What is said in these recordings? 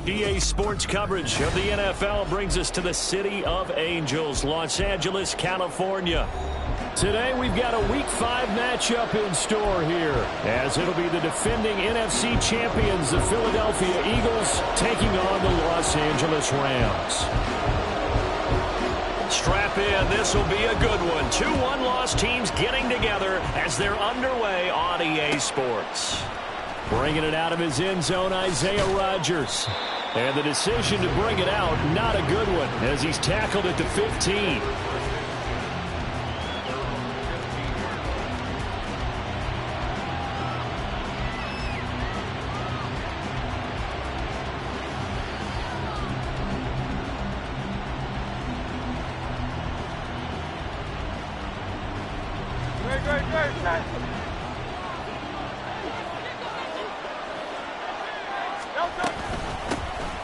EA Sports coverage of the NFL brings us to the City of Angels, Los Angeles, California. Today we've got a Week 5 matchup in store here, as it'll be the defending NFC champions, the Philadelphia Eagles, taking on the Los Angeles Rams. Strap in, this will be a good one. Two one-loss teams getting together as they're underway on EA Sports. Bringing it out of his end zone, Isaiah Rodgers. And the decision to bring it out, not a good one, as he's tackled at the 15.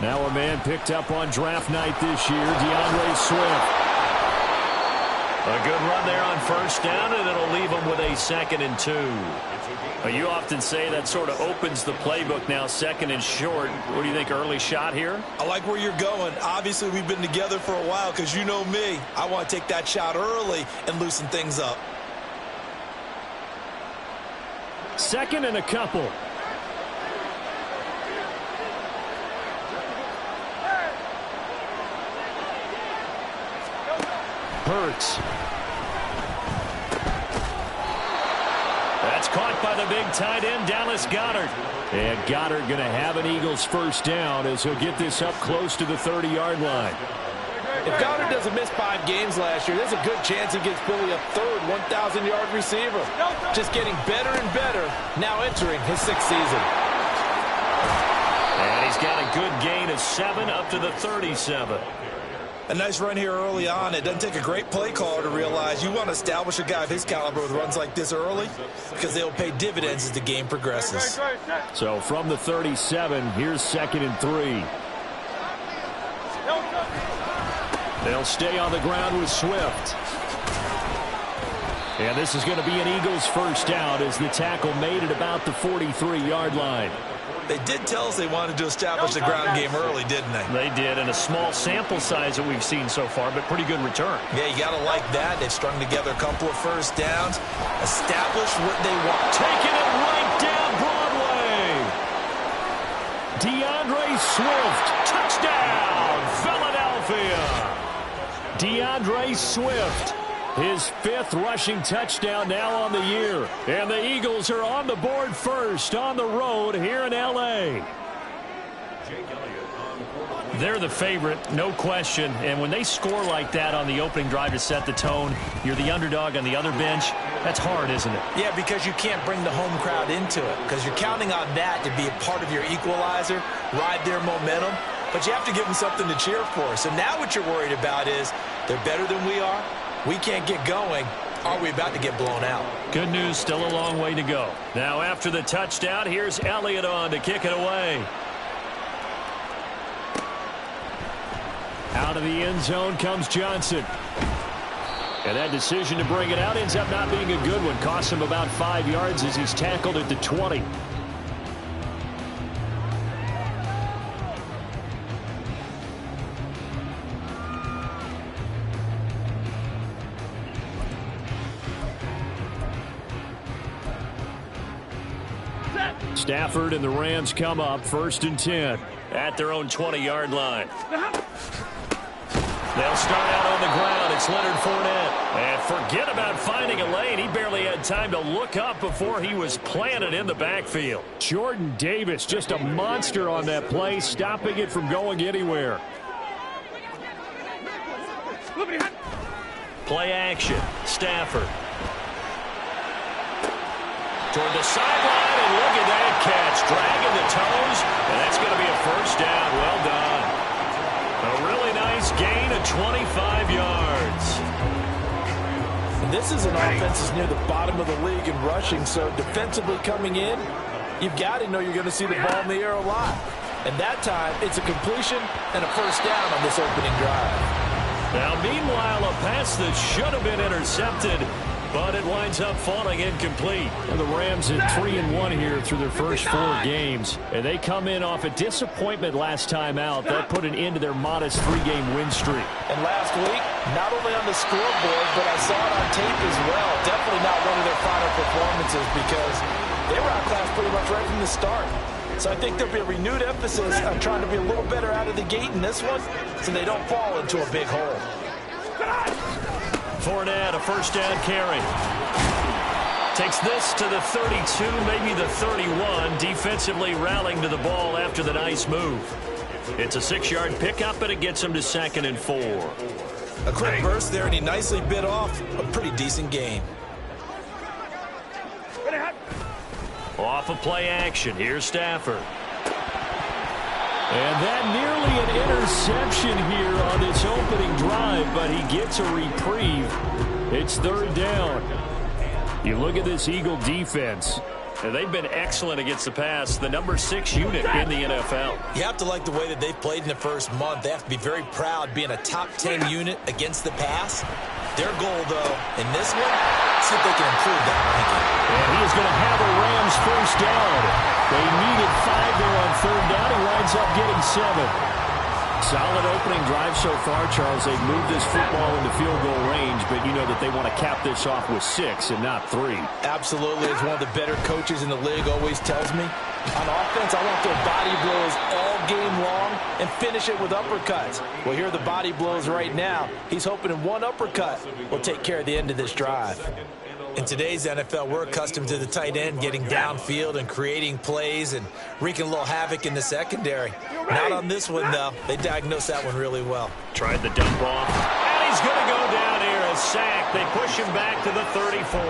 Now a man picked up on draft night this year, DeAndre Swift. A good run there on first down, and it'll leave him with a 2nd and 2. Well, you often say that sort of opens the playbook now, 2nd and short. What do you think, early shot here? I like where you're going. Obviously, we've been together for a while because you know me. I want to take that shot early and loosen things up. 2nd and a couple. Hurts. That's caught by the big tight end, Dallas Goedert. And Goedert going to have an Eagles first down as he'll get this up close to the 30-yard line. If Goedert doesn't miss 5 games last year, there's a good chance he gets Billy a third 1,000-yard receiver. Just getting better and better, now entering his 6th season. And he's got a good gain of 7 up to the 37. A nice run here early on. It doesn't take a great play caller to realize you want to establish a guy of his caliber with runs like this early because they'll pay dividends as the game progresses. So from the 37, here's 2nd and 3. They'll stay on the ground with Swift. And this is going to be an Eagles first down as the tackle made at about the 43-yard line. They did tell us they wanted to establish the ground game early, didn't they? They did, and a small sample size that we've seen so far, but pretty good return. Yeah, you got to like that. They've strung together a couple of first downs, established what they want. Taking it right down Broadway. DeAndre Swift, touchdown, Philadelphia. DeAndre Swift, his 5th rushing touchdown now on the year. And the Eagles are on the board first on the road here in L.A. They're the favorite, no question. And when they score like that on the opening drive to set the tone, you're the underdog on the other bench. That's hard, isn't it? Yeah, because you can't bring the home crowd into it because you're counting on that to be a part of your equalizer, ride their momentum. But you have to give them something to cheer for. So now what you're worried about is they're better than we are. We can't get going. Are we about to get blown out? Good news, still a long way to go. Now after the touchdown, here's Elliott on to kick it away. Out of the end zone comes Johnson. And that decision to bring it out ends up not being a good one. Costs him about 5 yards as he's tackled at the 20. Stafford and the Rams come up 1st and 10 at their own 20-yard line. They'll start out on the ground. It's Leonard Fournette. And forget about finding a lane. He barely had time to look up before he was planted in the backfield. Jordan Davis, just a monster on that play, stopping it from going anywhere. Play action. Stafford. Toward the sideline, and look at that catch. Dragging the toes, and that's going to be a first down. Well done. A really nice gain of 25 yards. And this is an offense that's near the bottom of the league in rushing, so defensively coming in, you've got to know you're going to see the ball in the air a lot. And that time, it's a completion and a first down on this opening drive. Now, meanwhile, a pass that should have been intercepted but it winds up falling incomplete. And the Rams at 3-1 here through their first 4 games. And they come in off a disappointment last time out. That put an end to their modest 3-game win streak. And last week, not only on the scoreboard, but I saw it on tape as well. Definitely not one of their final performances because they were outclassed pretty much right from the start. So I think there'll be a renewed emphasis on trying to be a little better out of the gate in this one so they don't fall into a big hole. Fournette, a first down carry. Takes this to the 32, maybe the 31. Defensively rallying to the ball after the nice move. It's a 6-yard pickup, and it gets him to 2nd and 4. A quick burst there, and he nicely bit off a pretty decent gain. Off of play action. Here's Stafford. And that nearly an interception here on this opening drive, but he gets a reprieve. It's 3rd down. You look at this Eagle defense. And they've been excellent against the pass, the number 6 unit in the NFL. You have to like the way that they've played in the first month. They have to be very proud being a top 10 unit against the pass. Their goal, though, in this one, see if they can improve that ranking. And he is going to have a Rams first down. They needed 5 there on 3rd down. He winds up getting 7. Solid opening drive so far, Charles. They've moved this football into field goal range, but you know that they want to cap this off with 6 and not 3. Absolutely. As one of the better coaches in the league always tells me, on offense, I want their body blows all game long and finish it with uppercuts. Well, here are the body blows right now. He's hoping in one uppercut will take care of the end of this drive. In today's NFL, we're accustomed to the tight end getting downfield and creating plays and wreaking a little havoc in the secondary. Not on this one, though. They diagnosed that one really well. Tried the dump off. And he's going to go down here, a sack. They push him back to the 34.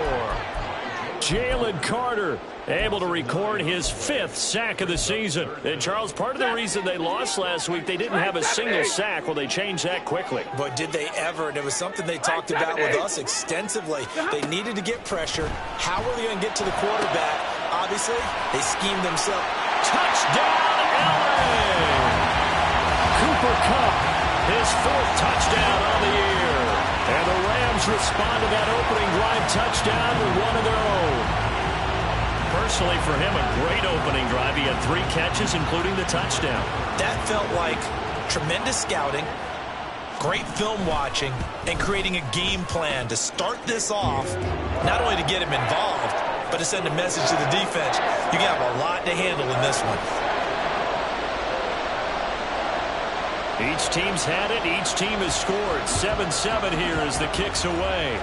Jalen Carter able to record his 5th sack of the season. And, Charles, part of the reason they lost last week, they didn't have a single sack. Well, they changed that quickly. But did they ever? And it was something they talked about with us extensively. They needed to get pressure. How are they going to get to the quarterback? Obviously, they schemed themselves. Touchdown, LA! Cooper Kupp, his 4th touchdown on the year. And the Rams respond to that opening drive touchdown with one of their own. Personally, for him, a great opening drive. He had 3 catches, including the touchdown. That felt like tremendous scouting, great film watching, and creating a game plan to start this off, not only to get him involved, but to send a message to the defense. You have a lot to handle in this one. Each team's had it. Each team has scored. 7-7 here as the kick's away.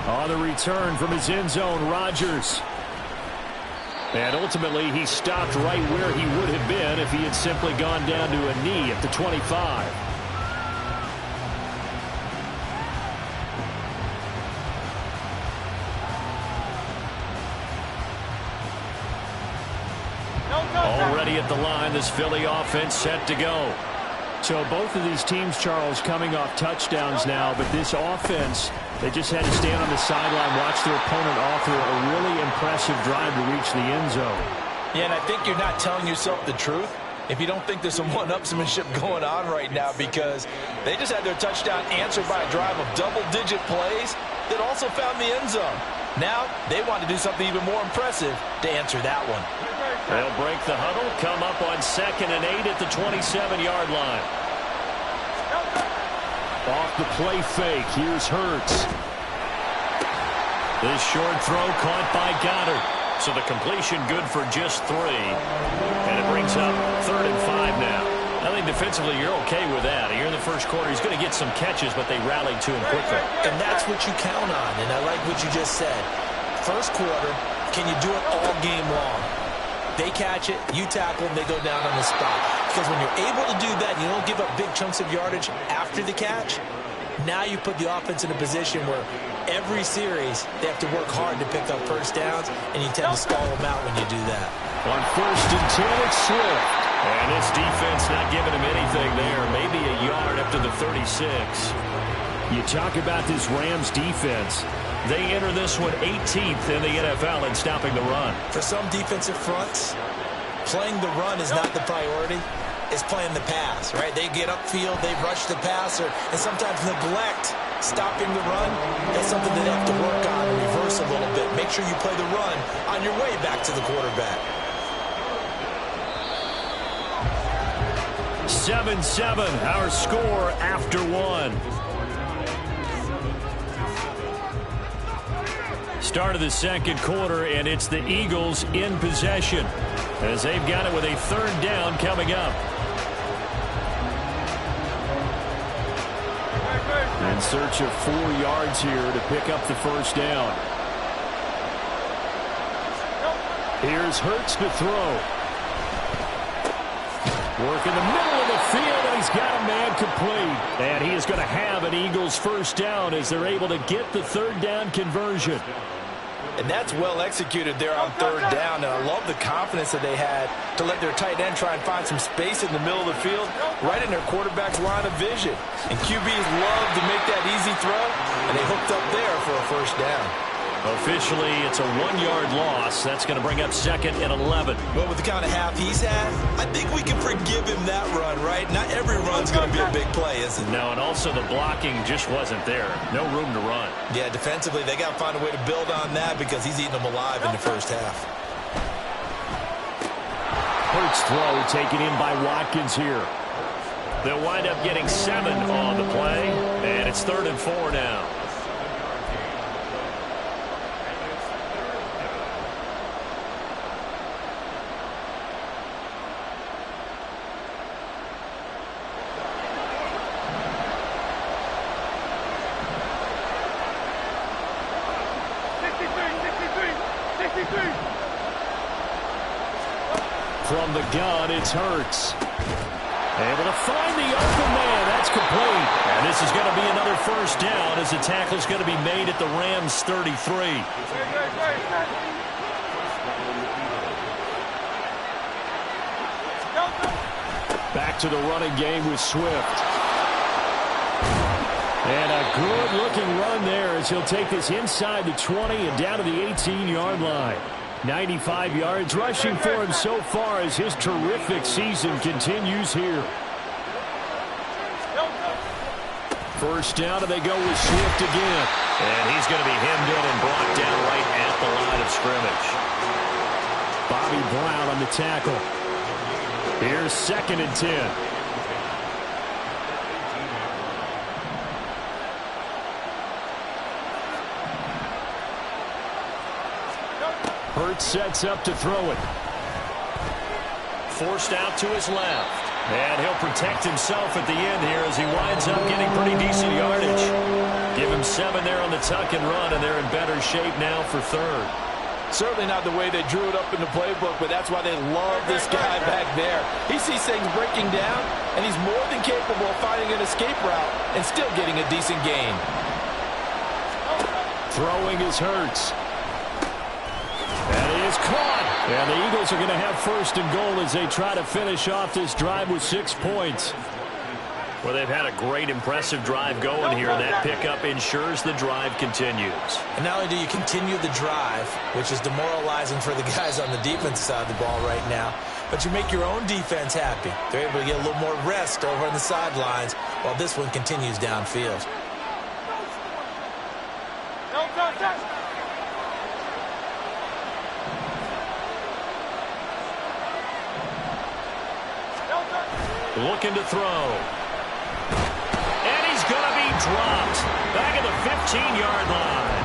On the return from his end zone, Rodgers. And ultimately, he stopped right where he would have been if he had simply gone down to a knee at the 25. Already at the line, this Philly offense set to go. So both of these teams, Charles, coming off touchdowns now, but this offense, they just had to stand on the sideline, watch their opponent offer a really impressive drive to reach the end zone. Yeah, and I think you're not telling yourself the truth if you don't think there's some one-upsmanship going on right now, because they just had their touchdown answered by a drive of double-digit plays that also found the end zone. Now they want to do something even more impressive to answer that one. They'll break the huddle, come up on 2nd and 8 at the 27-yard line. Off the play fake, here's Hurts. This short throw caught by Goddard. So the completion good for just 3. And it brings up 3rd and 5 now. I think defensively you're okay with that. Here in the first quarter, he's going to get some catches, but they rallied to him quickly. And that's what you count on, and I like what you just said. First quarter, can you do it all game long? They catch it, you tackle them, they go down on the spot. Because when you're able to do that, you don't give up big chunks of yardage after the catch, now you put the offense in a position where every series they have to work hard to pick up first downs, and you tend to stall them out when you do that. On 1st and 10, it's Swift. And this defense not giving him anything there. Maybe a yard up to the 36. You talk about this Rams defense. They enter this one 18th in the NFL in stopping the run. For some defensive fronts, playing the run is not the priority. It's playing the pass, right? They get upfield, they rush the passer, and sometimes neglect stopping the run, that's something they have to work on and reverse a little bit. Make sure you play the run on your way back to the quarterback. 7-7, our score after one. Start of the second quarter, and it's the Eagles in possession as they've got it with a third down coming up. In search of 4 yards here to pick up the first down. Here's Hurts to throw. Work in the middle of the field, and he's got a man complete. And he is going to have an Eagles first down as they're able to get the third down conversion. And that's well executed there on third down. And I love the confidence that they had to let their tight end try and find some space in the middle of the field, right in their quarterback's line of vision. And QBs love to make that easy throw, and they hooked up there for a first down. Officially, it's a 1-yard loss. That's going to bring up 2nd and 11. Well, with the kind of half he's had, I think we can forgive him that run, right? Not every run's going to be a big play, is it? No, and also the blocking just wasn't there. No room to run. Yeah, defensively, they got to find a way to build on that because he's eating them alive in the first half. Hurts throw taken in by Watkins here. They'll wind up getting 7 on the play, and it's 3rd and 4 now. From the gun, it's Hurts. Able to find the open man. That's complete. And this is going to be another first down as the tackle's going to be made at the Rams' 33. Back to the running game with Swift. And a good-looking run there as he'll take this inside the 20 and down to the 18-yard line. 95 yards rushing for him so far as his terrific season continues here. First down, and they go with Swift again. And he's going to be hemmed in and brought down right at the line of scrimmage. Bobby Brown on the tackle. Here's 2nd and 10. Hurts sets up to throw it. Forced out to his left. And he'll protect himself at the end here as he winds up getting pretty decent yardage. Give him 7 there on the tuck and run, and they're in better shape now for 3rd. Certainly not the way they drew it up in the playbook, but that's why they love this guy back there. He sees things breaking down, and he's more than capable of finding an escape route and still getting a decent gain. Throwing is Hurts. And he is caught. And the Eagles are going to have 1st and goal as they try to finish off this drive with 6 points. Well, they've had a great, impressive drive going here. That pickup ensures the drive continues. And not only do you continue the drive, which is demoralizing for the guys on the defensive side of the ball right now, but you make your own defense happy. They're able to get a little more rest over on the sidelines while this one continues downfield. Looking to throw. And he's going to be dropped. Back at the 15-yard line.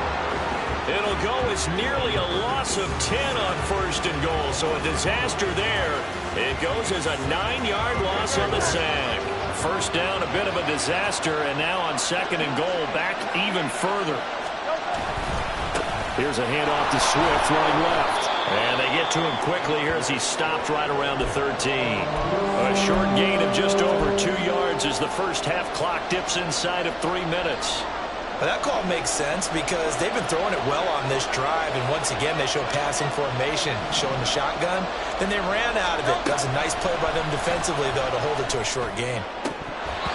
It'll go as nearly a loss of 10 on 1st and goal. So a disaster there. It goes as a 9-yard loss on the sack. First down, a bit of a disaster. And now on 2nd and goal, back even further. Here's a handoff to Swift running left. And they get to him quickly here as he stopped right around the 13. A short gain of just over 2 yards as the first half clock dips inside of 3 minutes. Well, that call makes sense because they've been throwing it well on this drive, and once again they show passing formation, showing the shotgun. Then they ran out of it. That's a nice play by them defensively, though, to hold it to a short gain.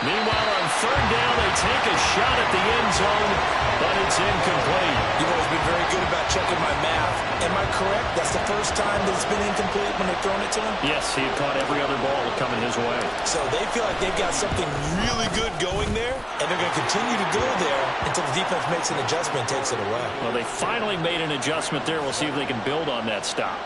Meanwhile, on third down, they take a shot at the end zone, but it's incomplete. You've always been very good about checking my math. Am I correct? That's the first time that it's been incomplete when they've thrown it to him? Yes, he had caught every other ball coming his way. So they feel like they've got something really good going there, and they're going to continue to go there until the defense makes an adjustment and takes it away. Well, they finally made an adjustment there. We'll see if they can build on that stop.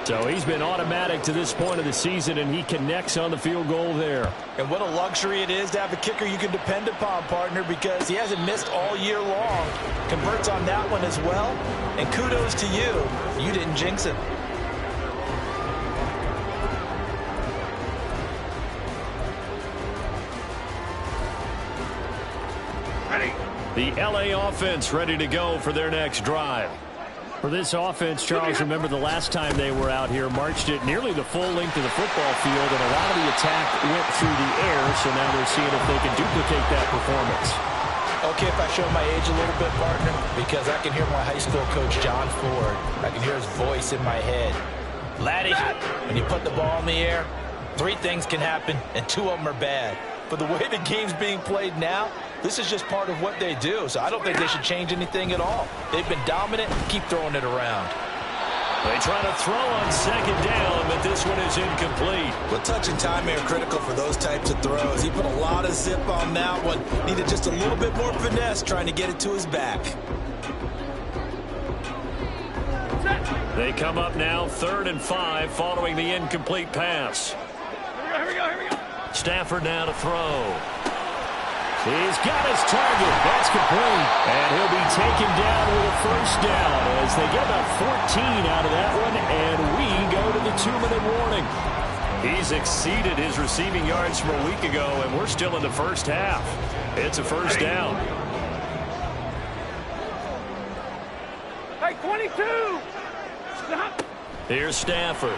So he's been automatic to this point of the season, and he connects on the field goal there. And what a luxury it is to have a kicker you can depend upon, partner, because he hasn't missed all year long. Converts on that one as well. And kudos to you. You didn't jinx it. The LA offense ready to go for their next drive. For this offense, Charles, remember the last time they were out here, marched it nearly the full length of the football field, and a lot of the attack went through the air, so now they're seeing if they can duplicate that performance. Okay, if I show my age a little bit, partner, because I can hear my high school coach, John Ford. I can hear his voice in my head. Laddie, when you put the ball in the air, 3 things can happen, and 2 of them are bad. But the way the game's being played now, this is just part of what they do. So I don't think they should change anything at all. They've been dominant. Keep throwing it around. They try to throw on second down, but this one is incomplete. Well, touch and timing are critical for those types of throws. He put a lot of zip on that one. Needed just a little bit more finesse trying to get it to his back. They come up now 3rd and 5 following the incomplete pass. Here we go. Stafford now to throw. He's got his target. That's complete. And he'll be taken down with a first down as they get about 14 out of that one, and we go to the 2-minute warning. He's exceeded his receiving yards from a week ago, and we're still in the first half. It's a first down. Hey, 22! Stop! Here's Stafford.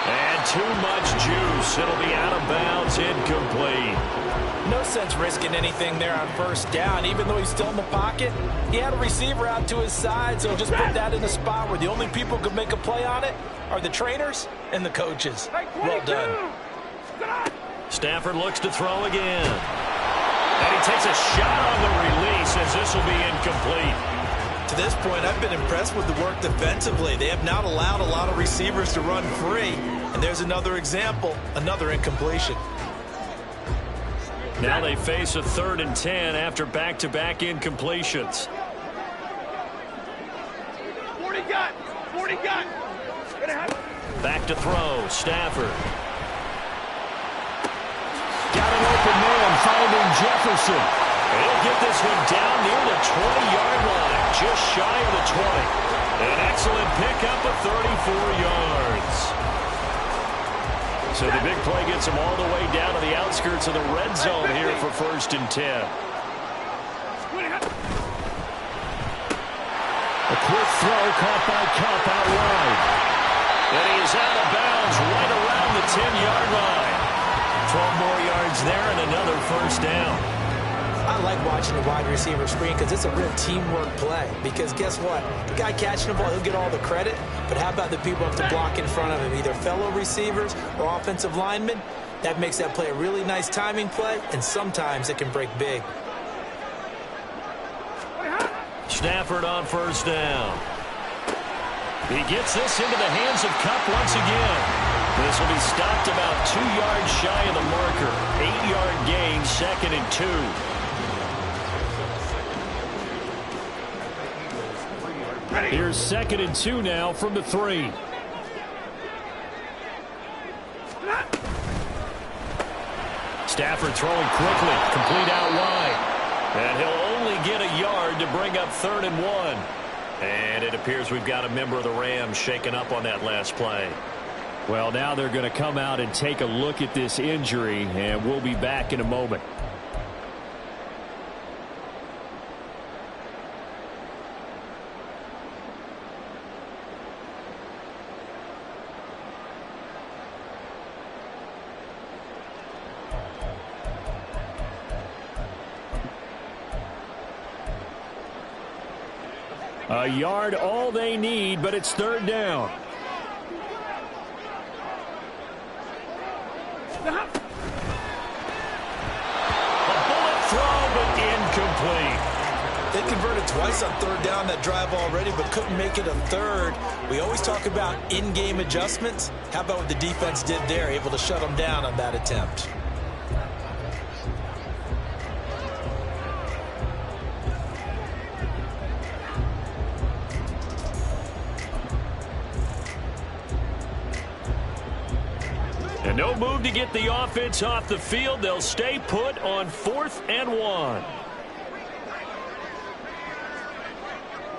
And too much juice. It'll be out of bounds, incomplete. No sense risking anything there on first down. Even though he's still in the pocket, he had a receiver out to his side, so just put that in a spot where the only people who could make a play on it are the trainers and the coaches. Well done. Stafford looks to throw again. And he takes a shot on the release as this will be incomplete. To this point, I've been impressed with the work defensively. They have not allowed a lot of receivers to run free. And there's another example, another incompletion. Now they face a 3rd and 10 after back-to-back incompletions. 40 got. Back to throw, Stafford. Got an open man, finding Jefferson. He'll get this one down near the 20-yard line, just shy of the 20. An excellent pickup of 34 yards. So the big play gets him all the way down to the outskirts of the red zone here for 1st and 10. A quick throw caught by Cup out wide. And he is out of bounds right around the 10-yard line. 12 more yards there and another first down. I like watching the wide receiver screen because it's a real teamwork play. Because guess what? The guy catching the ball, he'll get all the credit. But how about the people have to block in front of him, either fellow receivers or offensive linemen? That makes that play a really nice timing play, and sometimes it can break big. Stafford on first down. He gets this into the hands of Cup once again. This will be stopped about 2 yards shy of the marker. 8-yard gain, 2nd and 2. Here's 2nd and 2 now from the 3. Stafford throwing quickly, complete out wide. And he'll only get a yard to bring up 3rd and 1. And it appears we've got a member of the Rams shaken up on that last play. Well, now they're going to come out and take a look at this injury, and we'll be back in a moment. A yard all they need, but it's 3rd down. A bullet throw, but incomplete. They converted twice on third down that drive already, but couldn't make it a third. We always talk about in-game adjustments. How about what the defense did there, able to shut them down on that attempt? And no move to get the offense off the field. They'll stay put on 4th and 1.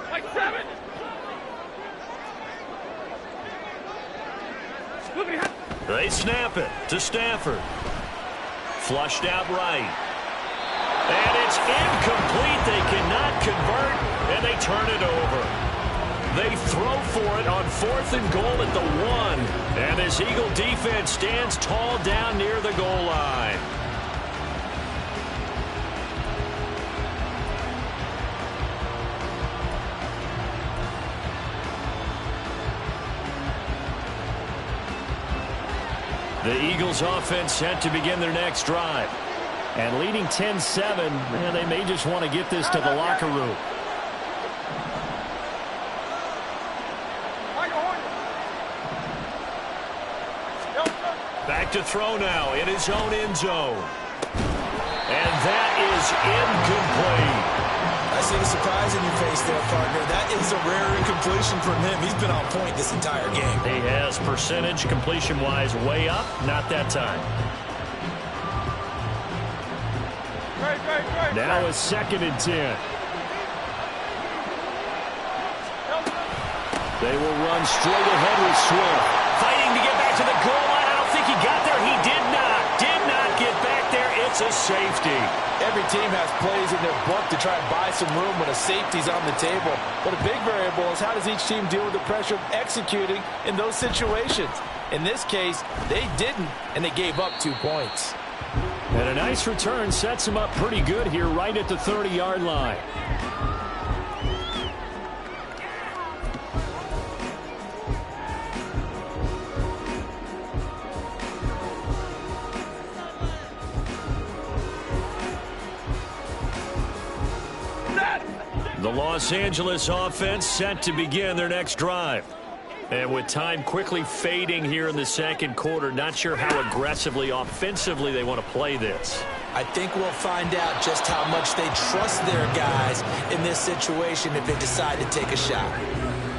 Like 7. They snap it to Stafford. Flushed out right. And it's incomplete. They cannot convert, and they turn it over. They throw for it on 4th and goal at the 1. And this Eagle defense stands tall down near the goal line. The Eagles offense set to begin their next drive. And leading 10-7, and they may just want to get this to the locker room. Back to throw now in his own end zone. And that is incomplete. I see the surprise in your face there, partner. That is a rare incompletion from him. He's been on point this entire game. He has percentage completion-wise way up. Not that time. Now a 2nd and 10. They will run straight ahead with Swift. Fighting to get back to the goal line. I don't think he got there. He did not get back there. It's a safety. Every team has plays in their book to try and buy some room when a safety's on the table. But a big variable is how does each team deal with the pressure of executing in those situations. In this case, they didn't, and they gave up 2 points. And a nice return sets him up pretty good here right at the 30-yard line. The Los Angeles offense set to begin their next drive. And with time quickly fading here in the second quarter, not sure how aggressively offensively they want to play this. I think we'll find out just how much they trust their guys in this situation if they decide to take a shot.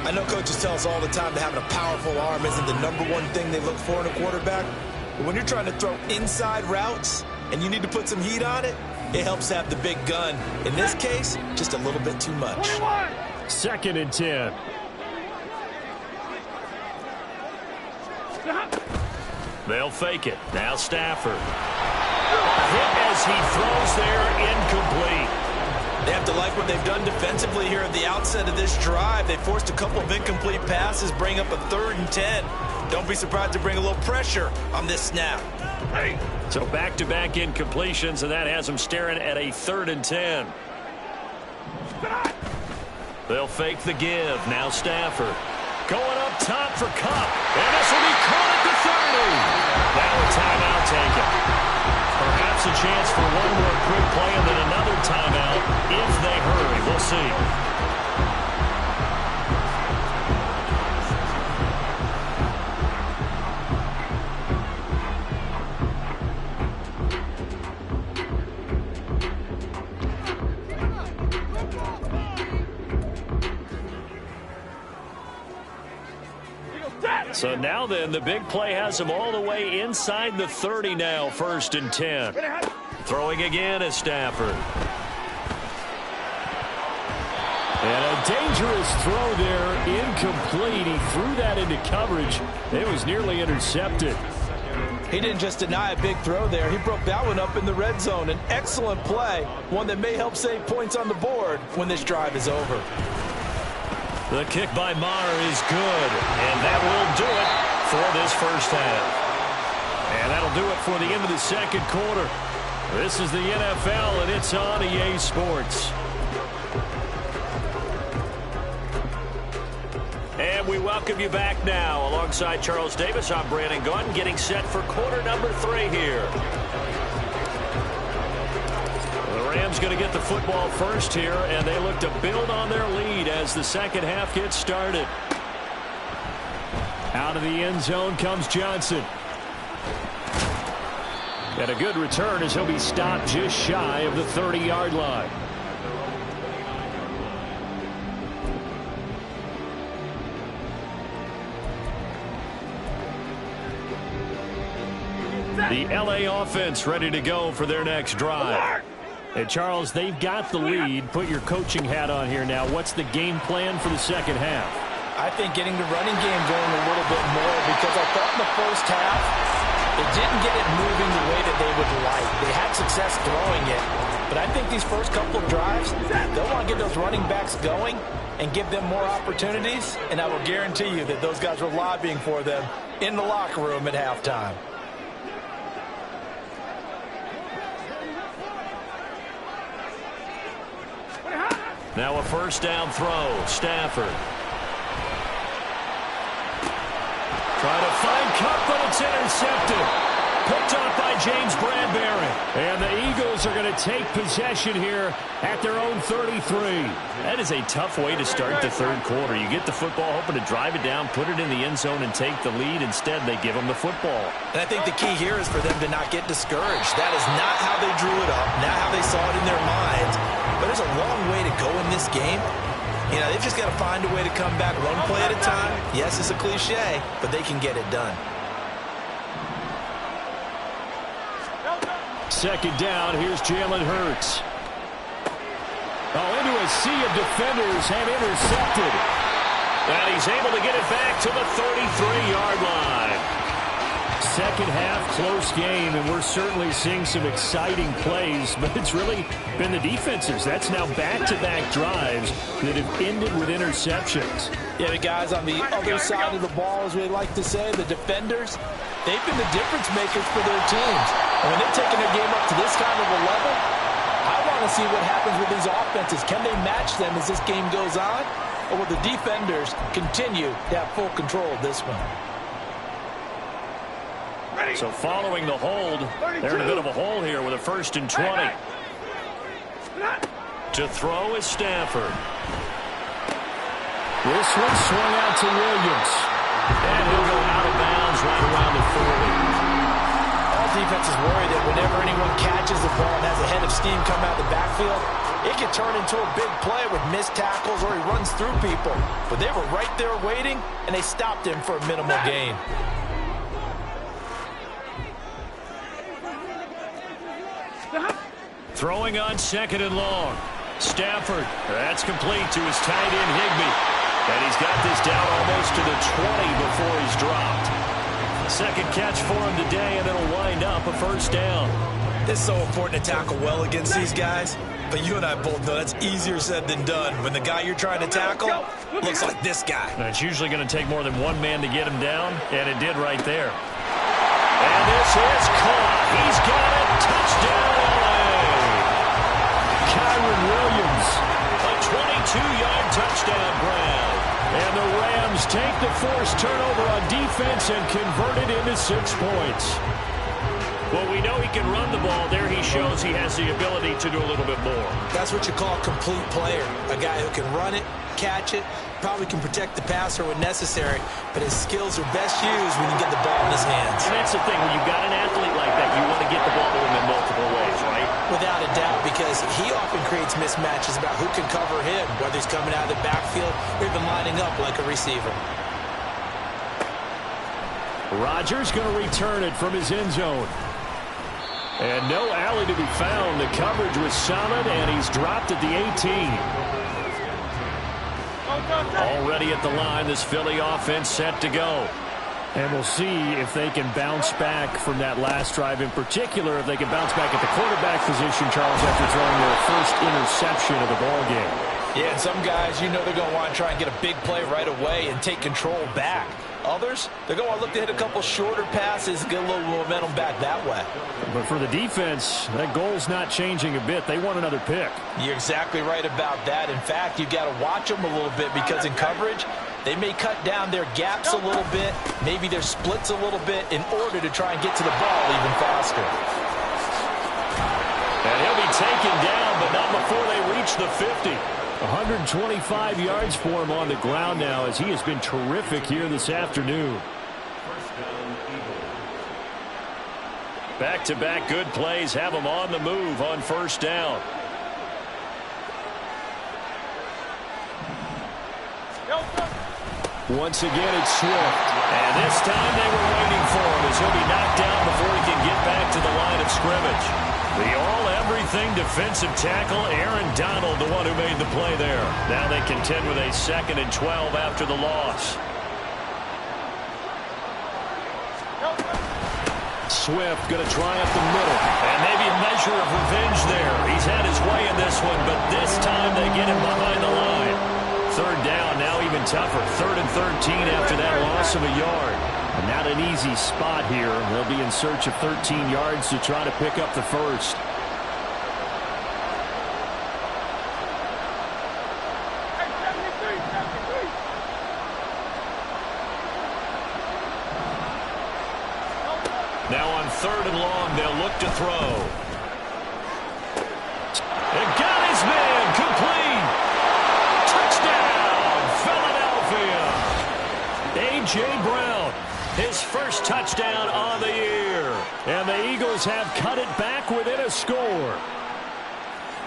I know coaches tell us all the time that having a powerful arm isn't the #1 thing they look for in a quarterback. But when you're trying to throw inside routes and you need to put some heat on it, it helps have the big gun. In this case, just a little bit too much. 2nd and 10. They'll fake it. Now Stafford. Hit as he throws there, incomplete. They have to like what they've done defensively here at the outset of this drive. They forced a couple of incomplete passes, bring up a 3rd and 10. Don't be surprised to bring a little pressure on this snap. So back-to-back incompletions, and that has them staring at a 3rd and 10. They'll fake the give. Now Stafford. Going up top for Cup. And this will be caught at the 30. Now a timeout taken. Perhaps a chance for one more quick play and then another timeout if they hurry. We'll see. So now then, the big play has them all the way inside the 30 now, 1st and 10. Throwing again is Stafford. And a dangerous throw there, incomplete. He threw that into coverage. It was nearly intercepted. He didn't just deny a big throw there. He broke that one up in the red zone. An excellent play, one that may help save points on the board when this drive is over. The kick by Maher is good, and that will do it for this first half. And that'll do it for the end of the second quarter. This is the NFL, and it's on EA Sports. And And we welcome you back now. Alongside Charles Davis, I'm Brandon Gunn, getting set for quarter number 3 here. The Rams going to get the football first here, and they look to build on their lead as the second half gets started. Out of the end zone comes Johnson. And a good return as he'll be stopped just shy of the 30-yard line. The LA offense ready to go for their next drive. And Charles, they've got the lead. Put your coaching hat on here now. What's the game plan for the second half? I think getting the running game going a little bit more, because I thought in the first half it didn't get it moving the way that they would like. They had success throwing it, but I think these first couple of drives, they'll want to get those running backs going and give them more opportunities, and I will guarantee you that those guys were lobbying for them in the locker room at halftime. Now a first down throw. Stafford. Trying to find Cup, but it's intercepted. Picked up by James Bradbury. And the Eagles are going to take possession here at their own 33. That is a tough way to start the third quarter. You get the football, hoping to drive it down, put it in the end zone, and take the lead. Instead, they give them the football. And I think the key here is for them to not get discouraged. That is not how they drew it up, not how they saw it in their minds. But there's a long way to go in this game. You know, they've just got to find a way to come back one play at a time. Yes, it's a cliche, but they can get it done. Second down, here's Jalen Hurts. Oh, into a sea of defenders and intercepted. And he's able to get it back to the 33-yard line. Second half, close game, and we're certainly seeing some exciting plays, but it's really been the defenses. That's now back-to-back drives that have ended with interceptions. Yeah, the guys on the other side of the ball, as we like to say, the defenders, they've been the difference makers for their teams. And when they're taking their game up to this kind of a level, I want to see what happens with these offenses. Can they match them as this game goes on? Or will the defenders continue to have full control of this one? So following the hold, they're in a bit of a hole here with a 1st and 20. To throw is Stafford. This one swung out to Williams. And he'll go out of bounds right around the 40. All defenses worry that whenever anyone catches the ball and has a head of steam come out of the backfield, it can turn into a big play with missed tackles or he runs through people. But they were right there waiting, and they stopped him for a minimal gain. Throwing on 2nd and long. Stafford. That's complete to his tight end, Higbee. And he's got this down almost to the 20 before he's dropped. Second catch for him today, and it'll wind up a 1st down. It's so important to tackle well against these guys. But you and I both know that's easier said than done. When the guy you're trying to tackle looks like this guy. And it's usually going to take more than one man to get him down, and it did right there. And this is caught. He's got it. Touchdown, LA. Kyron Williams. A 22-yard touchdown grab. And the Rams take the forced turnover on defense and convert it into 6 points. Well, we know he can run the ball. There he shows he has the ability to do a little bit more. That's what you call a complete player. A guy who can run it, catch it, probably can protect the passer when necessary, but his skills are best used when you get the ball in his hands. And that's the thing. When you've got an athlete like that, you want to get the ball to him in multiple ways, right? Without a doubt, because he often creates mismatches about who can cover him, whether he's coming out of the backfield or even lining up like a receiver. Rodgers going to return it from his end zone. And no alley to be found. The coverage was solid, and he's dropped at the 18. Already at the line, this Philly offense set to go. And we'll see if they can bounce back from that last drive. In particular, if they can bounce back at the quarterback position, Charles, after throwing their first interception of the ballgame. Yeah, and some guys, you know they're going to want to try and get a big play right away and take control back. Others, they're going to look to hit a couple shorter passes and get a little momentum back that way. But for the defense, that goal's not changing a bit. They want another pick. You're exactly right about that. In fact, you've got to watch them a little bit because in coverage, They may cut down their gaps a little bit, maybe their splits a little bit in order to try and get to the ball even faster. And he'll be taken down, but not before they reach the 50. 125 yards for him on the ground now as he has been terrific here this afternoon. Back-to-back good plays have him on the move on first down. Once again, it's Swift. And this time they were waiting for him as he'll be knocked down before he can get back to the line of scrimmage. The all-everything defensive tackle, Aaron Donald, the one who made the play there. Now they contend with a 2nd and 12 after the loss. Swift going to try up the middle. And maybe a measure of revenge there. He's had his way in this one, but this time they get him behind the line. 3rd down, now even tougher. 3rd and 13 after that loss of a yard. And not an easy spot here. They'll be in search of 13 yards to try to pick up the first. Now on 3rd and long, they'll look to throw. And got his man complete. Touchdown, Philadelphia. A.J. Brown, his first touchdown on the year. And the Eagles have cut it back within a score.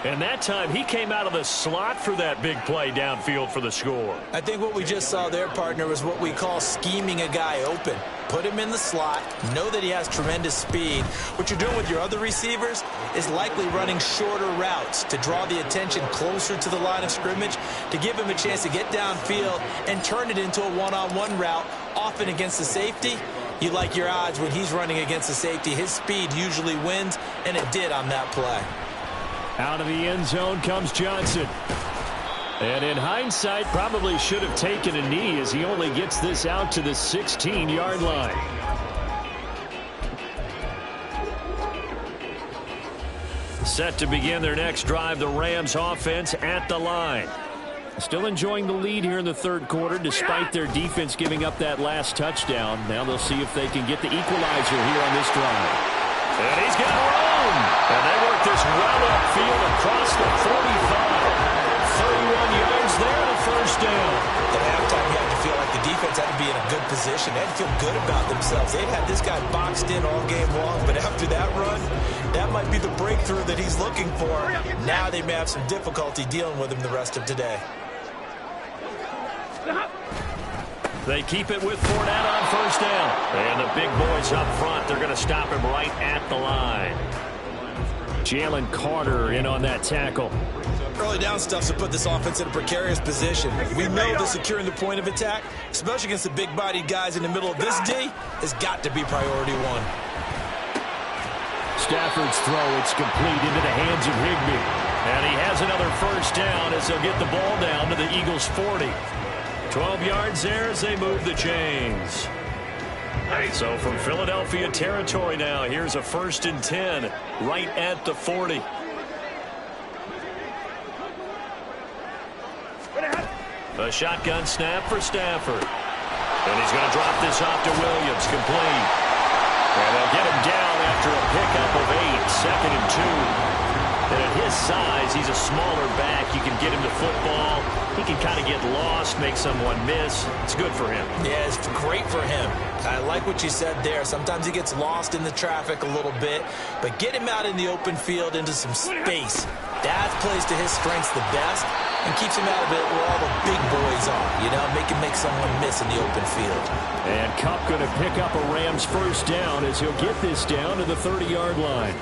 And that time he came out of the slot for that big play downfield for the score. I think what we just saw there, partner, was what we call scheming a guy open. Put him in the slot, know that he has tremendous speed. What you're doing with your other receivers is likely running shorter routes to draw the attention closer to the line of scrimmage, to give him a chance to get downfield and turn it into a one-on-one route, often against the safety. You like your odds when he's running against the safety. His speed usually wins, and it did on that play. Out of the end zone comes Johnson. And in hindsight, probably should have taken a knee as he only gets this out to the 16-yard line. Set to begin their next drive, the Rams offense at the line. Still enjoying the lead here in the 3rd quarter despite their defense giving up that last touchdown. Now they'll see if they can get the equalizer here on this drive. And he's got room. And they work this well upfield across the 45. 31 yards there, the first down. At halftime, you had to feel like the defense had to be in a good position. They had to feel good about themselves. They'd had this guy boxed in all game long, but after that run, that might be the breakthrough that he's looking for. Now they may have some difficulty dealing with him the rest of today. They keep it with Fournette on first down. And the big boys up front, they're going to stop him right at the line. Jalen Carter in on that tackle. Early down stuff's to put this offense in a precarious position. We know that securing the point of attack, especially against the big-bodied guys in the middle of this D, has got to be priority one. Stafford's throw, it's complete into the hands of Higbee. And he has another first down as they'll get the ball down to the Eagles' 40. 12 yards there as they move the chains. So from Philadelphia territory now, here's a 1st and 10 right at the 40. A shotgun snap for Stafford. And he's going to drop this off to Williams, complete. And they'll get him down after a pickup of 8, 2nd and 2. And at his size, he's a smaller back. You can get him the football. He can kind of get lost, make someone miss. It's good for him. Yeah, it's great for him. I like what you said there. Sometimes he gets lost in the traffic a little bit, but get him out in the open field into some space. That plays to his strengths the best and keeps him out of it where all the big boys are. You know, make someone miss in the open field. And Kupp going to pick up a Rams first down as he'll get this down to the 30-yard line.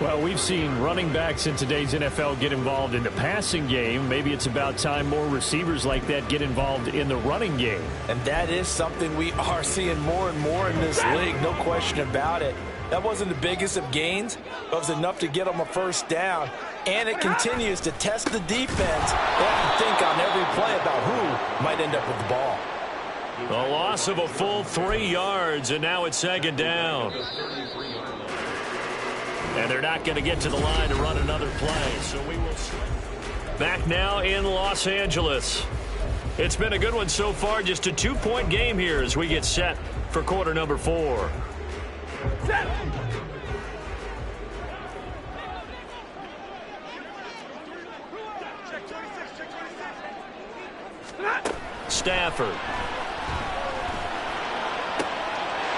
Well, we've seen running backs in today's NFL get involved in the passing game. Maybe it's about time more receivers like that get involved in the running game. And that is something we are seeing more and more in this league, no question about it. That wasn't the biggest of gains, but it was enough to get them a first down. And it continues to test the defense. They have to think on every play about who might end up with the ball. A loss of a full 3 yards, and now it's 2nd down. And they're not going to get to the line to run another play. So we will back now in Los Angeles. It's been a good one so far. Just a 2-point game here as we get set for quarter number 4. Set. Stafford.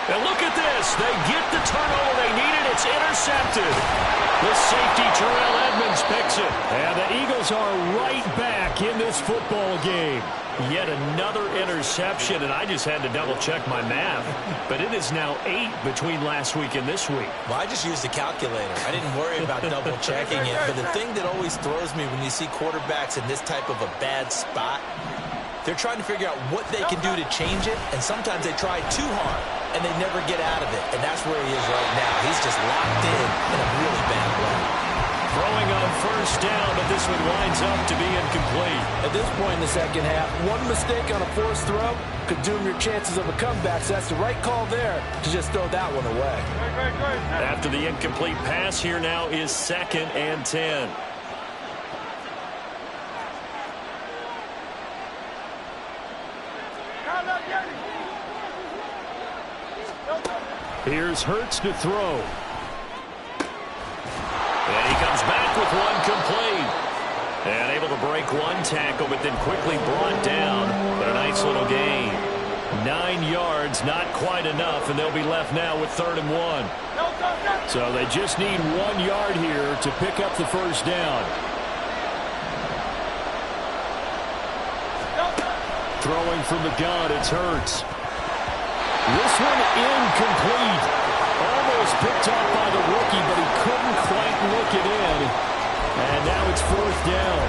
And look at this. They get the turnover they needed. It's intercepted. The safety, Terrell Edmonds, picks it. And the Eagles are right back in this football game. Yet another interception, and I just had to double-check my math. But it is now 8 between last week and this week. Well, I just used a calculator. I didn't worry about double-checking it. But the thing that always throws me when you see quarterbacks in this type of a bad spot, they're trying to figure out what they can do to change it, and sometimes they try too hard, and they never get out of it. And that's where he is right now. He's just locked in a really bad way. Throwing on first down, but this one winds up to be incomplete. At this point in the second half, one mistake on a forced throw could doom your chances of a comeback, so that's the right call there to just throw that one away. After the incomplete pass, here now is 2nd and 10. Here's Hurts to throw. And he comes back with one complete. And able to break one tackle, but then quickly brought down. But a nice little gain. 9 yards, not quite enough, and they'll be left now with 3rd and 1. So they just need 1 yard here to pick up the first down. Throwing from the gun, it's Hurts. This one incomplete. Almost picked up by the rookie, but he couldn't quite look it in. And now it's 4th down.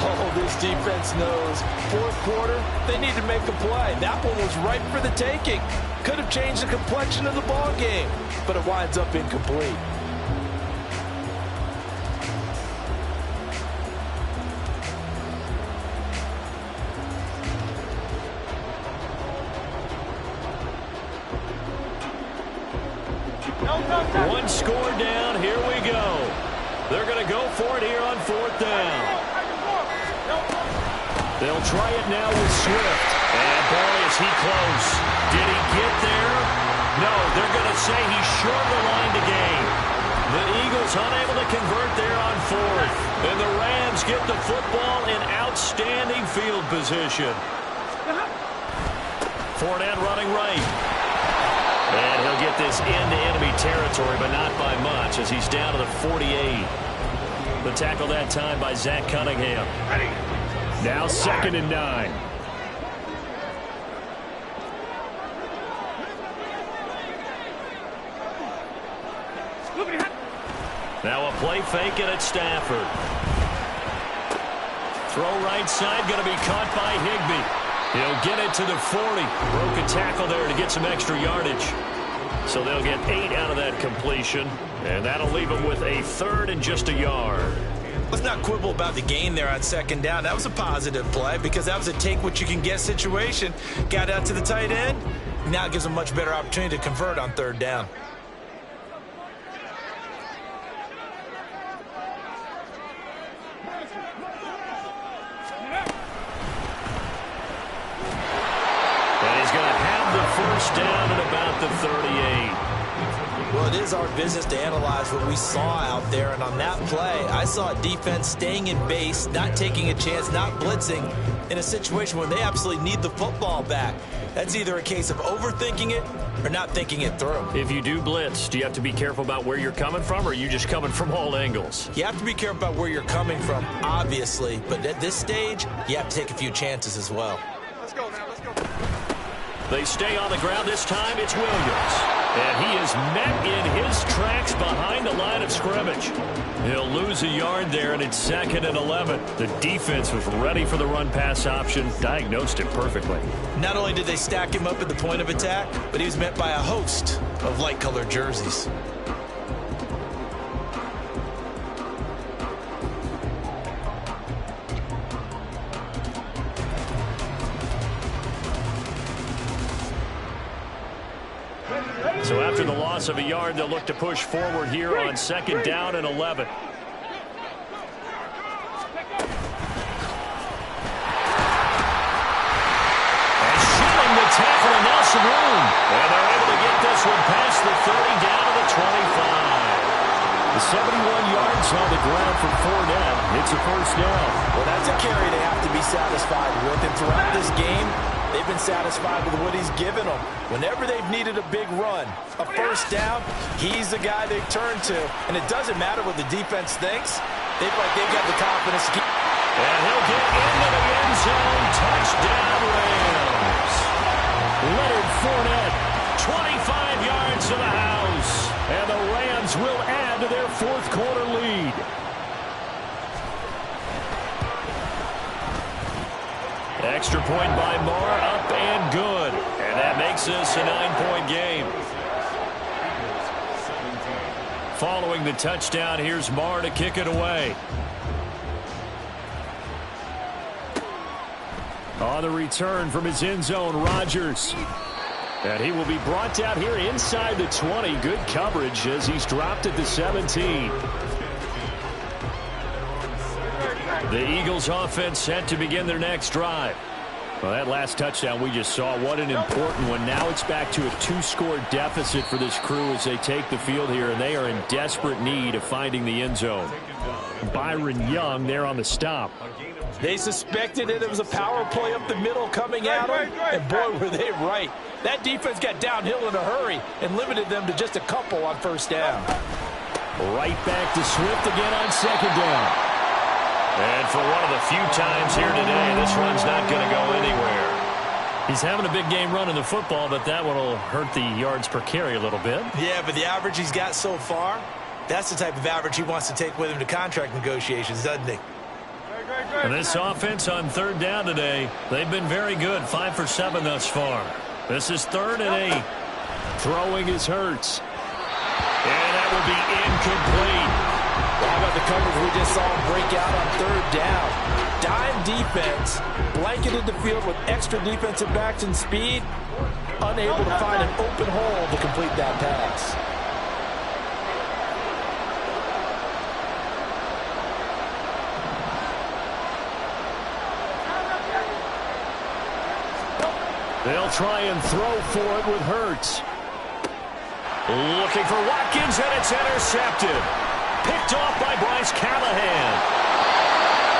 Oh, this defense knows. 4th quarter, they need to make a play. That one was ripe for the taking. Could have changed the complexion of the ball game, but it winds up incomplete. One score down. Here we go. They're going to go for it here on 4th down. They'll try it now with Swift. And boy, is he close. Did he get there? No, they're going to say he's short of the line to gain. The Eagles unable to convert there on 4th. And the Rams get the football in outstanding field position. Fournette running right. And he'll get this into enemy territory, but not by much, as he's down to the 48. The tackle that time by Zach Cunningham. Now 2nd and 9. Now a play fake, and it's Stafford. Throw right side, going to be caught by Higbee. He'll get it to the 40. Broke a tackle there to get some extra yardage. So they'll get 8 out of that completion. And that'll leave them with a 3rd and just a yard. Let's not quibble about the gain there on 2nd down. That was a positive play because that was a take-what-you-can-get situation. Got out to the tight end. Now it gives them a much better opportunity to convert on 3rd down. Down at about the 38. Well, it is our business to analyze what we saw out there, and on that play, I saw a defense staying in base, not taking a chance, not blitzing, in a situation where they absolutely need the football back. That's either a case of overthinking it or not thinking it through. If you do blitz, do you have to be careful about where you're coming from, or are you just coming from all angles? You have to be careful about where you're coming from, obviously, but at this stage, you have to take a few chances as well. Let's go now, let's go. They stay on the ground. This time it's Williams. And he is met in his tracks behind the line of scrimmage. He'll lose a yard there, and it's 2nd and 11. The defense was ready for the run-pass option, diagnosed it perfectly. Not only did they stack him up at the point of attack, but he was met by a host of light-colored jerseys. So after the loss of a yard, they'll look to push forward here on 2nd down and 11. tackle and now some room. And they're able to get this one past the 30 down to the 25. The 71 yards on the ground for Fournette. It's a first down. Well, that's a carry they have to be satisfied with. And throughout this game, they've been satisfied with what he's given them. Whenever they've needed a big run, a first down, he's the guy they've turned to. And it doesn't matter what the defense thinks. They feel like they've got the confidence to keep. And he'll get into the end zone. Touchdown, Rams. Leonard Fournette, 25 yards to the house. And the Rams will add to their fourth quarter lead. Extra point by Marr, up and good. And that makes this a 9-point game. Following the touchdown, here's Marr to kick it away. On the return from his end zone, Rodgers. And he will be brought down here inside the 20. Good coverage as he's dropped at the 17. The Eagles offense set to begin their next drive. Well, that last touchdown we just saw, what an important one. Now it's back to a 2-score deficit for this crew as they take the field here, and they are in desperate need of finding the end zone. Byron Young there on the stop. They suspected it was a power play up the middle coming at them, and boy, were they right. That defense got downhill in a hurry and limited them to just a couple on first down. Right back to Swift again on second down. And for one of the few times here today, this run's not going to go anywhere. He's having a big game running the football, but that one will hurt the yards per carry a little bit. Yeah, but the average he's got so far, that's the type of average he wants to take with him to contract negotiations, doesn't he? And this offense on third down today, they've been very good, 5 for 7 thus far. This is 3rd and 8. Throwing is Hurts. And that will be incomplete. How about the coverage we just saw him break out on third down? Dime defense, blanketed the field with extra defensive backs and speed, unable to find an open hole to complete that pass. They'll try and throw for it with Hurts. Looking for Watkins, and it's intercepted. Picked off by Bryce Callahan.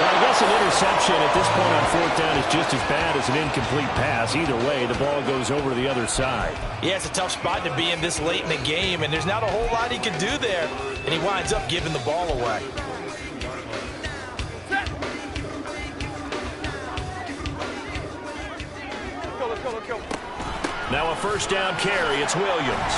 Well, I guess an interception at this point on fourth down is just as bad as an incomplete pass. Either way, the ball goes over to the other side. Yeah, it's a tough spot to be in this late in the game, and there's not a whole lot he can do there, and he winds up giving the ball away. Let's go. Now a first down carry. It's Williams.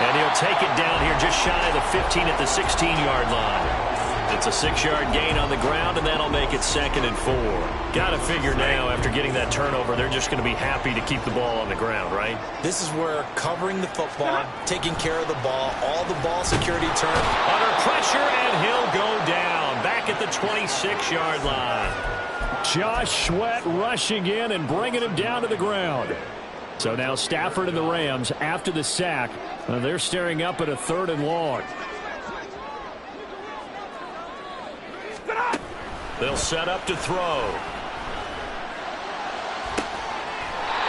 And he'll take it down here just shy of the 15 at the 16-yard line. It's a 6-yard gain on the ground, and that'll make it 2nd and 4. Got to figure now, after getting that turnover, they're just going to be happy to keep the ball on the ground, right? This is where covering the football, taking care of the ball, all the ball security turn. Under pressure, and he'll go down. Back at the 26-yard line. Josh Sweat rushing in and bringing him down to the ground. So now Stafford and the Rams, after the sack, they're staring up at a 3rd and long. They'll set up to throw.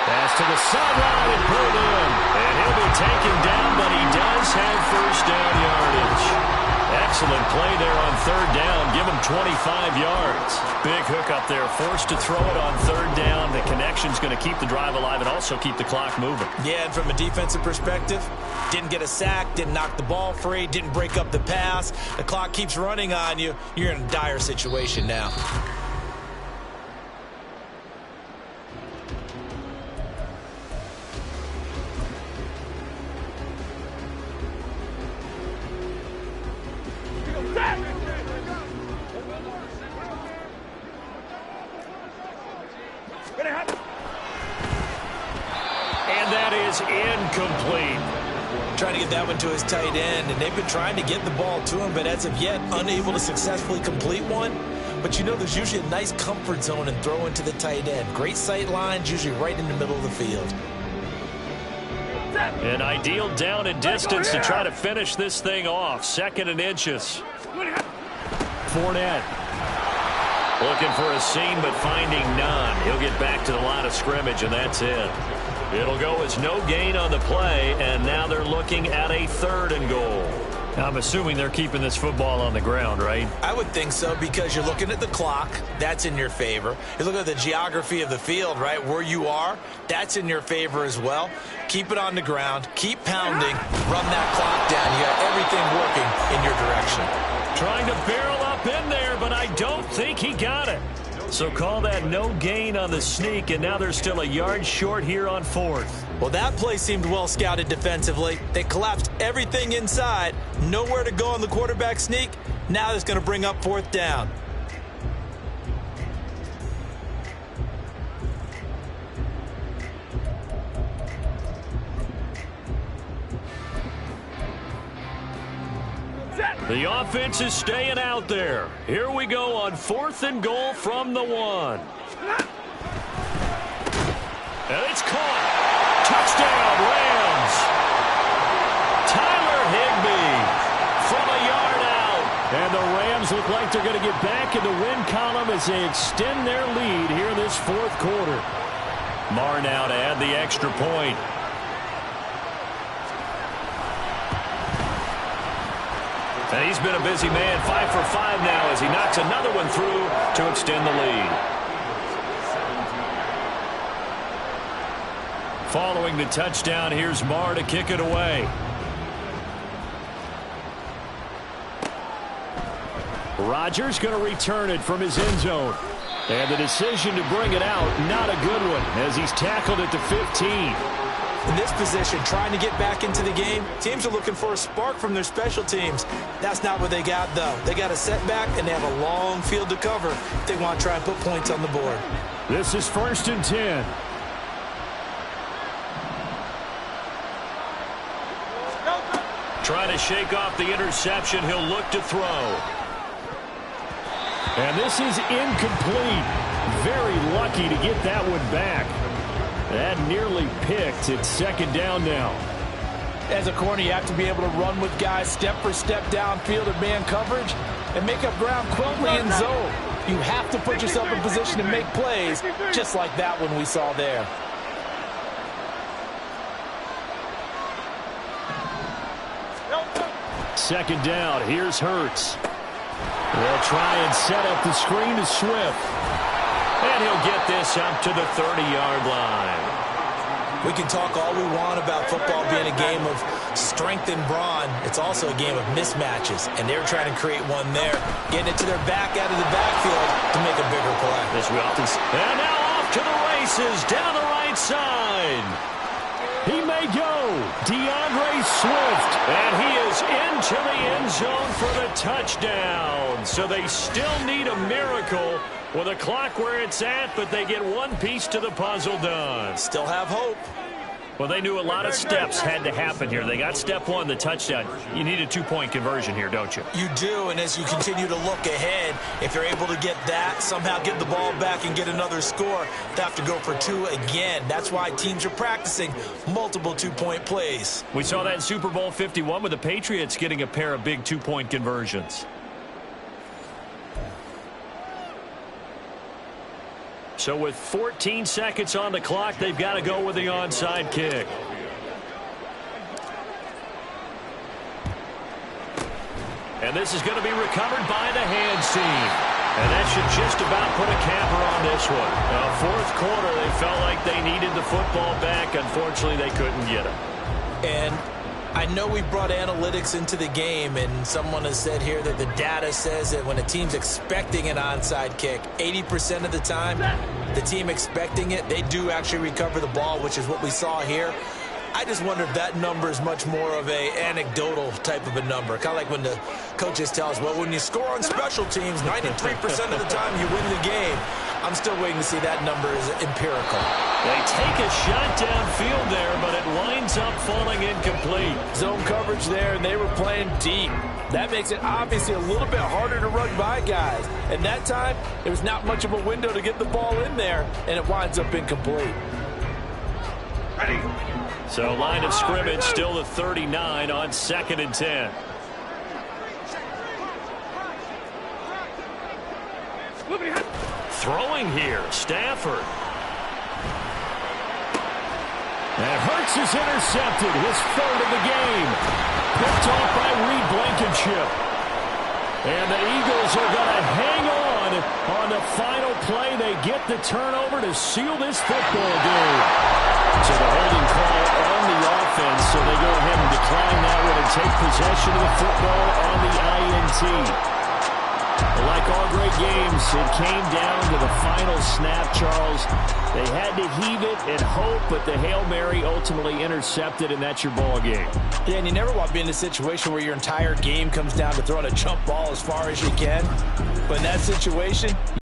Pass to the sideline and pulled in. And he'll be taken down, but he does have first down yardage. Excellent play there on 3rd down. Give him 25 yards. Big hook up there. Forced to throw it on 3rd down. The connection's going to keep the drive alive and also keep the clock moving. Yeah, and from a defensive perspective, didn't get a sack, didn't knock the ball free, didn't break up the pass. The clock keeps running on you. You're in a dire situation now. And that is incomplete. Trying to get that one to his tight end, and they've been trying to get the ball to him, but as of yet, unable to successfully complete one. But you know, there's usually a nice comfort zone in throwing to the tight end. Great sight lines, usually right in the middle of the field. An ideal down and distance to try to finish this thing off. 2nd and inches. Fournette. Looking for a seam, but finding none. He'll get back to the line of scrimmage, and that's it. It'll go as no gain on the play, and now they're looking at a 3rd and goal. I'm assuming they're keeping this football on the ground, right? I would think so, because you're looking at the clock. That's in your favor. You're looking at the geography of the field, right? Where you are, that's in your favor as well. Keep it on the ground. Keep pounding. Run that clock down. You got everything working in your direction. Trying to barrel up in there, but I don't think he got it. So call that no gain on the sneak, and now they're still a yard short here on 4th. Well, that play seemed well scouted defensively. They collapsed everything inside. Nowhere to go on the quarterback sneak. Now it's going to bring up 4th down. The offense is staying out there. Here we go on 4th and goal from the 1. And it's caught. Touchdown, Rams. Tyler Higbee from a yard out. And the Rams look like they're going to get back in the win column as they extend their lead here in this 4th quarter. Marr now to add the extra point. And he's been a busy man, 5 for 5 now as he knocks another one through to extend the lead. Following the touchdown, here's Marr to kick it away. Rodgers going to return it from his end zone. And the decision to bring it out, not a good one, as he's tackled at the 15. In this position, trying to get back into the game, teams are looking for a spark from their special teams. That's not what they got, though. They got a setback, and they have a long field to cover if they want to try and put points on the board. This is 1st and 10. Trying to shake off the interception. He'll look to throw. And this is incomplete. Very lucky to get that one back. That nearly picked. It's 2nd down now. As a corner, you have to be able to run with guys step for step downfield in man coverage and make up ground quickly in zone. You have to put yourself in position to make plays, just like that one we saw there. Second down. Here's Hurts. They'll try and set up the screen to Swift. And he'll get this up to the 30-yard line. We can talk all we want about football being a game of strength and brawn. It's also a game of mismatches, and they're trying to create one there, getting it to their back out of the backfield to make a bigger play. This we often see. And now off to the races down the right side. He may go. DeAndre Swift. And he is into the end zone for the touchdown. So they still need a miracle with a clock where it's at, but they get one piece to the puzzle done. Still have hope. Well, they knew a lot of steps had to happen here. They got step 1, the touchdown. You need a 2-point conversion here, don't you? You do, and as you continue to look ahead, if you're able to get that, somehow get the ball back and get another score, they have to go for 2 again. That's why teams are practicing multiple 2-point plays. We saw that in Super Bowl 51 with the Patriots getting a pair of big 2-point conversions. So with 14 seconds on the clock, they've got to go with the onside kick. And this is going to be recovered by the hands team. And that should just about put a capper on this one. Now, 4th quarter, they felt like they needed the football back. Unfortunately, they couldn't get it. And I know we brought analytics into the game, and someone has said here that the data says that when a team's expecting an onside kick, 80% of the time, the team expecting it, they do actually recover the ball, which is what we saw here. I just wonder if that number is much more of a anecdotal type of a number. Kind of like when the coaches tell us, well, when you score on special teams, 93% of the time you win the game. I'm still waiting to see that number is empirical. They take a shot downfield there, but it winds up falling incomplete. Zone coverage there, and they were playing deep. That makes it obviously a little bit harder to run by guys. And that time, there was not much of a window to get the ball in there, and it winds up incomplete. Ready. So line of scrimmage still the 39 on 2nd and 10. Moving ahead. Throwing here, Stafford. And Hurts is intercepted, his third of the game. Picked off by Reed Blankenship. And the Eagles are going to hang on the final play. They get the turnover to seal this football game. So the holding call on the offense, so they go ahead and decline that one and take possession of the football on the INT. Like all great games, it came down to the final snap, Charles. They had to heave it and hope, but the Hail Mary ultimately intercepted, and that's your ball game. Yeah, and you never want to be in a situation where your entire game comes down to throwing a jump ball as far as you can. But in that situation,